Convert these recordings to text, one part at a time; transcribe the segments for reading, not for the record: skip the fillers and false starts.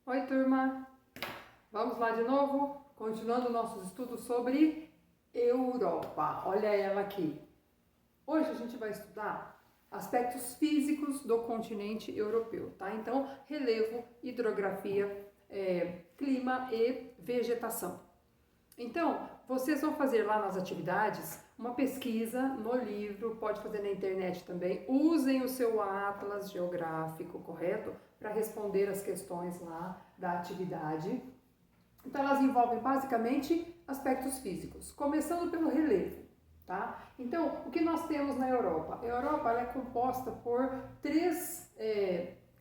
Oi, turma! Vamos lá de novo, continuando nossos estudos sobre Europa. Olha ela aqui. Hoje a gente vai estudar aspectos físicos do continente europeu, tá? Então, relevo, hidrografia, clima e vegetação. Então, vocês vão fazer lá nas atividades uma pesquisa no livro, pode fazer na internet também. Usem o seu atlas geográfico, correto? Para responder as questões lá da atividade. Então, elas envolvem basicamente aspectos físicos, começando pelo relevo, tá? Então, o que nós temos na Europa? A Europa ela é composta por três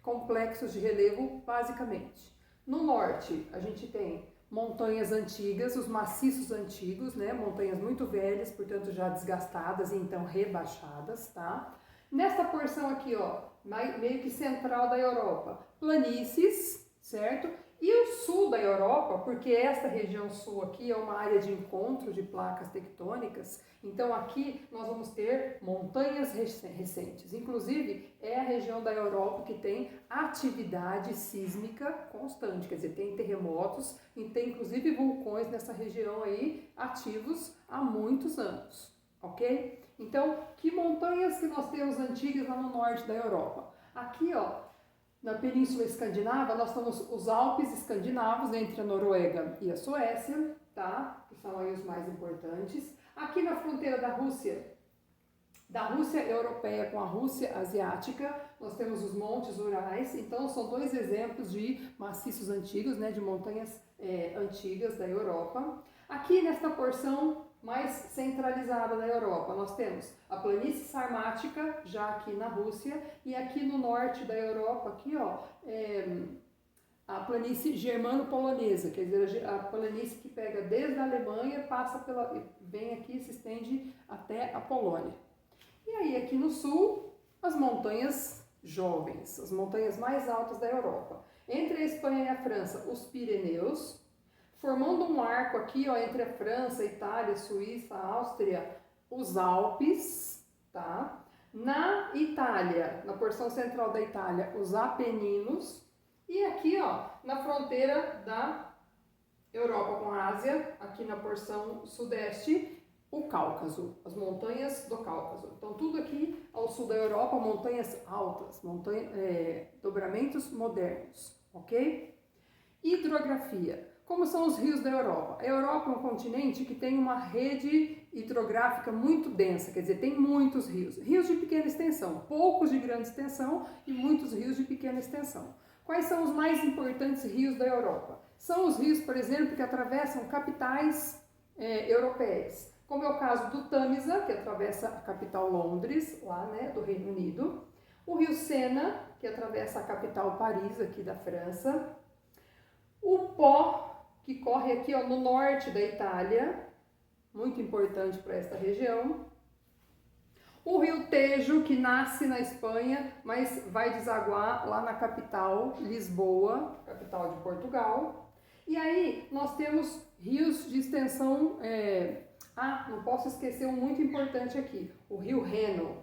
complexos de relevo, basicamente. No norte, a gente tem montanhas antigas, os maciços antigos, né? Montanhas muito velhas, portanto já desgastadas e então rebaixadas, tá? Nesta porção aqui, ó, meio que central da Europa, planícies, certo? E o sul da Europa, porque esta região sul aqui é uma área de encontro de placas tectônicas, então aqui nós vamos ter montanhas recentes. Inclusive, é a região da Europa que tem atividade sísmica constante, quer dizer, tem terremotos e tem inclusive vulcões nessa região aí ativos há muitos anos, ok? Então, que montanhas que nós temos antigas lá no norte da Europa? Aqui, ó, na Península Escandinava, nós temos os Alpes escandinavos entre a Noruega e a Suécia, tá? Que são aí os mais importantes. Aqui na fronteira da Rússia europeia com a Rússia asiática, nós temos os Montes Urais. Então, são dois exemplos de maciços antigos, né? De montanhas antigas da Europa. Aqui nesta porção mais centralizada da Europa, nós temos a planície sarmática, já aqui na Rússia, e aqui no norte da Europa, aqui ó, a planície germano-polonesa, quer dizer, a planície que pega desde a Alemanha, vem aqui e se estende até a Polônia. E aí aqui no sul, as montanhas jovens, as montanhas mais altas da Europa. Entre a Espanha e a França, os Pirineus, formando um arco aqui, ó, entre a França, a Itália, a Suíça, a Áustria, os Alpes, tá? Na Itália, na porção central da Itália, os Apeninos. E aqui, ó, na fronteira da Europa com a Ásia, aqui na porção sudeste, o Cáucaso, as montanhas do Cáucaso. Então, tudo aqui ao sul da Europa, montanhas altas, dobramentos modernos, ok? Hidrografia. Como são os rios da Europa? A Europa é um continente que tem uma rede hidrográfica muito densa, quer dizer, tem muitos rios. Rios de pequena extensão, poucos de grande extensão e muitos rios de pequena extensão. Quais são os mais importantes rios da Europa? São os rios, por exemplo, que atravessam capitais europeias, como é o caso do Tâmisa, que atravessa a capital Londres, lá, né, do Reino Unido. O rio Sena, que atravessa a capital Paris, aqui da França. O Pó, que corre aqui ó, no norte da Itália, muito importante para esta região. O rio Tejo, que nasce na Espanha, mas vai desaguar lá na capital, Lisboa, capital de Portugal. E aí nós temos rios de extensão... não posso esquecer um muito importante aqui, o rio Reno.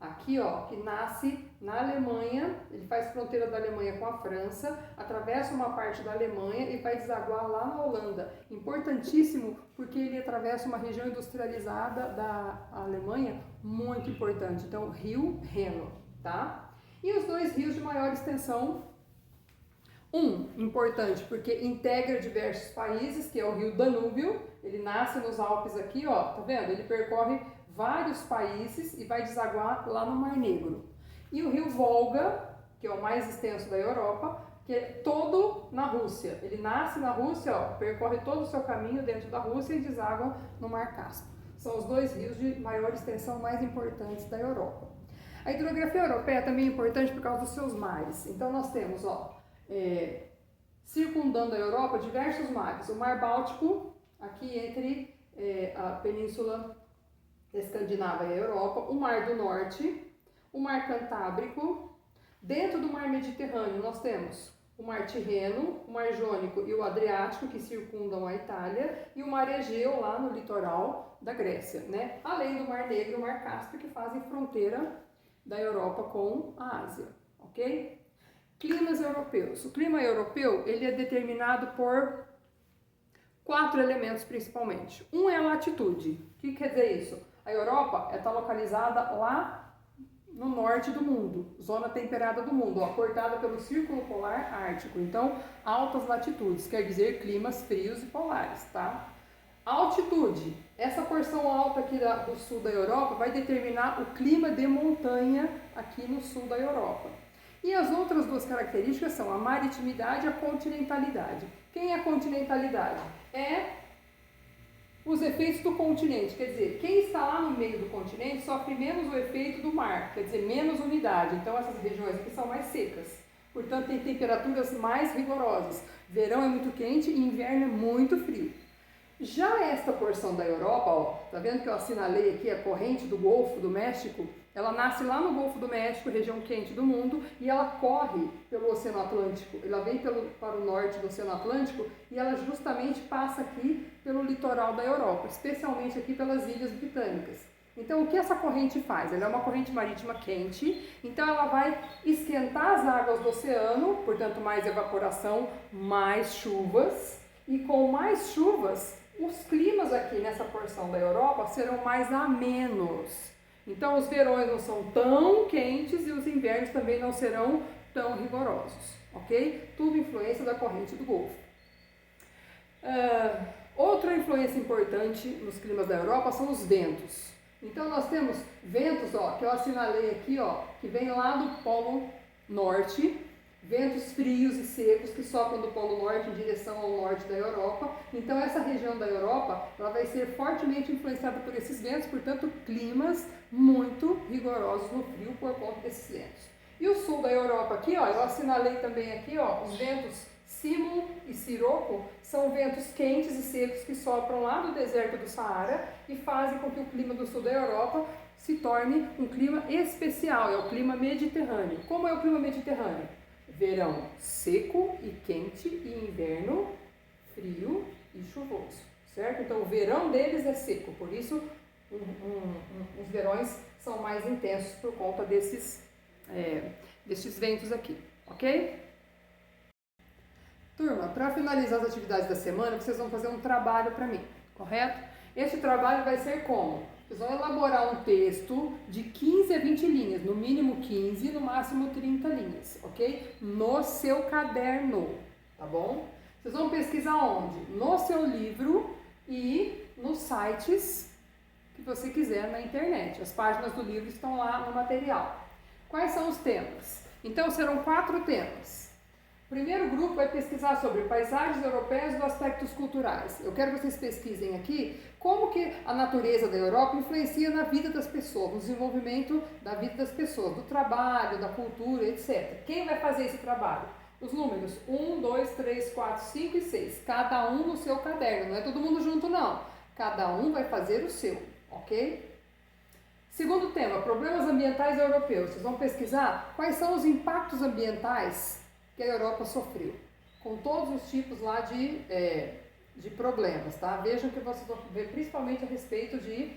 Aqui, ó, que nasce na Alemanha, ele faz fronteira da Alemanha com a França, atravessa uma parte da Alemanha e vai desaguar lá na Holanda. Importantíssimo porque ele atravessa uma região industrializada da Alemanha, muito importante. Então, rio Reno, tá? E os dois rios de maior extensão, importante porque integra diversos países, que é o rio Danúbio, ele nasce nos Alpes aqui, ó, tá vendo? Ele percorre vários países e vai desaguar lá no Mar Negro. E o rio Volga, que é o mais extenso da Europa, que é todo na Rússia. Ele nasce na Rússia, ó, percorre todo o seu caminho dentro da Rússia e deságua no Mar Cáspio. São os dois rios de maior extensão mais importantes da Europa. A hidrografia europeia também é importante por causa dos seus mares. Então nós temos, ó, circundando a Europa, diversos mares. O Mar Báltico, aqui entre a Península Escandinava e a Europa, o Mar do Norte, o Mar Cantábrico. Dentro do Mar Mediterrâneo nós temos o Mar Tirreno, o Mar Jônico e o Adriático, que circundam a Itália, e o Mar Egeu lá no litoral da Grécia, né? Além do Mar Negro e o Mar Cáspio, que fazem fronteira da Europa com a Ásia, ok? Climas europeus. O clima europeu, ele é determinado por 4 elementos principalmente. Um é a latitude. O que quer dizer isso? A Europa está localizada lá no norte do mundo, zona temperada do mundo, ó, cortada pelo Círculo Polar Ártico. Então, altas latitudes, quer dizer climas frios e polares, tá? Altitude. Essa porção alta aqui do sul da Europa vai determinar o clima de montanha aqui no sul da Europa. E as outras duas características são a maritimidade e a continentalidade. Quem é a continentalidade? É os efeitos do continente, quer dizer, quem está lá no meio do continente sofre menos o efeito do mar, quer dizer, menos umidade. Então essas regiões aqui são mais secas, portanto tem temperaturas mais rigorosas. Verão é muito quente e inverno é muito frio. Já esta porção da Europa, ó, tá vendo que eu assinalei aqui a corrente do Golfo do México? Ela nasce lá no Golfo do México, região quente do mundo, e ela corre pelo Oceano Atlântico. Ela vem para o norte do Oceano Atlântico e ela justamente passa aqui pelo litoral da Europa, especialmente aqui pelas Ilhas Britânicas. Então, o que essa corrente faz? Ela é uma corrente marítima quente, então ela vai esquentar as águas do oceano, portanto, mais evaporação, mais chuvas, e com mais chuvas, os climas aqui nessa porção da Europa serão mais amenos. Então, os verões não são tão quentes e os invernos também não serão tão rigorosos, ok? Tudo influência da corrente do Golfo. Outra influência importante nos climas da Europa são os ventos. Então, nós temos ventos, ó, que eu assinalei aqui, ó, que vem lá do Polo Norte, ventos frios e secos que sopram do Polo Norte em direção ao norte da Europa. Então, essa região da Europa ela vai ser fortemente influenciada por esses ventos, portanto, climas muito rigorosos no frio por conta desses ventos. E o sul da Europa aqui, ó, eu assinalei também aqui, ó, os ventos Simoon e Sirocco são ventos quentes e secos que sopram lá do deserto do Saara e fazem com que o clima do sul da Europa se torne um clima especial, é o clima mediterrâneo. Como é o clima mediterrâneo? Verão seco e quente e inverno frio e chuvoso, certo? Então o verão deles é seco, por isso os verões são mais intensos por conta desses ventos aqui, ok? Turma, para finalizar as atividades da semana, vocês vão fazer um trabalho para mim, correto? Esse trabalho vai ser como? Vocês vão elaborar um texto de 15 a 20 linhas, no mínimo 15, no máximo 30 linhas, ok? No seu caderno, tá bom? Vocês vão pesquisar onde? No seu livro e nos sites que você quiser na internet. As páginas do livro estão lá no material. Quais são os temas? Então, serão 4 temas. O primeiro grupo vai pesquisar sobre paisagens europeias e aspectos culturais. Eu quero que vocês pesquisem aqui como que a natureza da Europa influencia na vida das pessoas, no desenvolvimento da vida das pessoas, do trabalho, da cultura, etc. Quem vai fazer esse trabalho? Os números 1, 2, 3, 4, 5 e 6. Cada um no seu caderno, não é todo mundo junto não. Cada um vai fazer o seu, ok? Segundo tema, problemas ambientais europeus. Vocês vão pesquisar quais são os impactos ambientais que a Europa sofreu, com todos os tipos lá de problemas, tá? Vejam que vocês vão ver principalmente a respeito de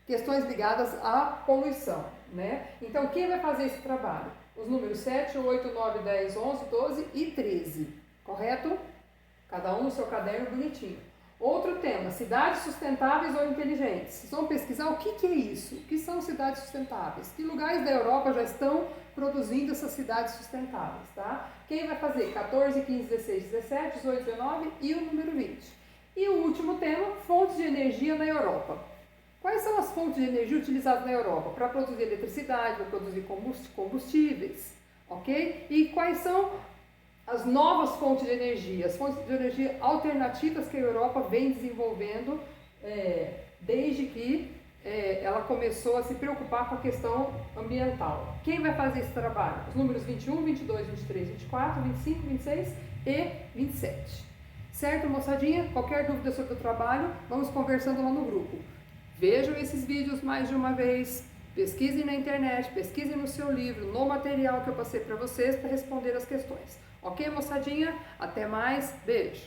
questões ligadas à poluição, né? Então, quem vai fazer esse trabalho? Os números 7, 8, 9, 10, 11, 12 e 13, correto? Cada um no seu caderno bonitinho. Outro tema, cidades sustentáveis ou inteligentes. Vocês vão pesquisar o que é isso, o que são cidades sustentáveis, que lugares da Europa já estão produzindo essas cidades sustentáveis, tá? Quem vai fazer? 14, 15, 16, 17, 18, 19 e o número 20. E o último tema, fontes de energia na Europa. Quais são as fontes de energia utilizadas na Europa? Para produzir eletricidade, para produzir combustíveis, ok? E quais são as novas fontes de energia, as fontes de energia alternativas que a Europa vem desenvolvendo desde que ela começou a se preocupar com a questão ambiental. Quem vai fazer esse trabalho? Os números 21, 22, 23, 24, 25, 26 e 27. Certo, moçadinha? Qualquer dúvida sobre o trabalho, vamos conversando lá no grupo. Vejam esses vídeos mais de uma vez, pesquisem na internet, pesquisem no seu livro, no material que eu passei para vocês para responder as questões. Ok, moçadinha? Até mais, beijo!